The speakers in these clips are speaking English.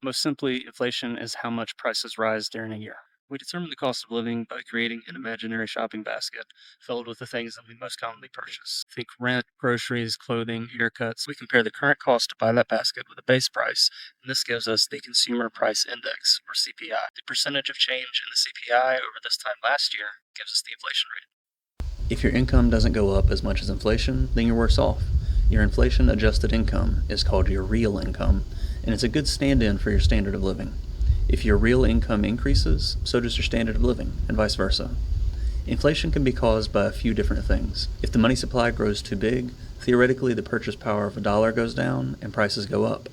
Most simply, inflation is how much prices rise during a year. We determine the cost of living by creating an imaginary shopping basket filled with the things that we most commonly purchase. Think rent, groceries, clothing, haircuts. We compare the current cost to buy that basket with a base price, and this gives us the Consumer Price Index, or CPI. The percentage of change in the CPI over this time last year gives us the inflation rate. If your income doesn't go up as much as inflation, then you're worse off. Your inflation-adjusted income is called your real income, and it's a good stand-in for your standard of living. If your real income increases, so does your standard of living, and vice versa. Inflation can be caused by a few different things. If the money supply grows too big, theoretically the purchase power of a dollar goes down and prices go up.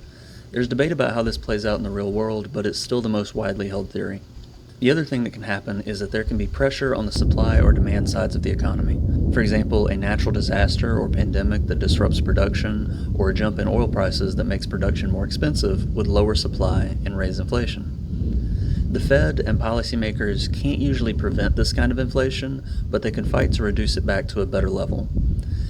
There's debate about how this plays out in the real world, but it's still the most widely held theory. The other thing that can happen is that there can be pressure on the supply or demand sides of the economy. For example, a natural disaster or pandemic that disrupts production, or a jump in oil prices that makes production more expensive would lower supply and raise inflation. The Fed and policymakers can't usually prevent this kind of inflation, but they can fight to reduce it back to a better level.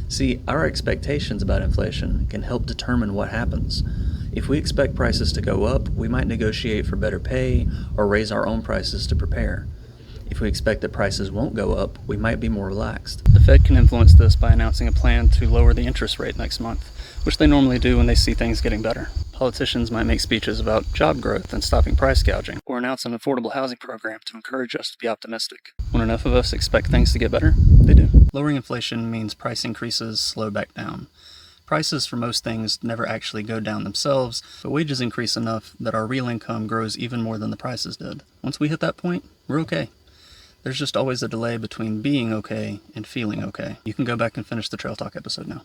See, our expectations about inflation can help determine what happens. If we expect prices to go up, we might negotiate for better pay or raise our own prices to prepare. If we expect that prices won't go up, we might be more relaxed. The Fed can influence this by announcing a plan to lower the interest rate next month, which they normally do when they see things getting better. Politicians might make speeches about job growth and stopping price gouging, or announce an affordable housing program to encourage us to be optimistic. When enough of us expect things to get better, they do. Lowering inflation means price increases slow back down. Prices for most things never actually go down themselves, but wages increase enough that our real income grows even more than the prices did. Once we hit that point, we're okay. There's just always a delay between being okay and feeling okay. You can go back and finish the Trail Talk episode now.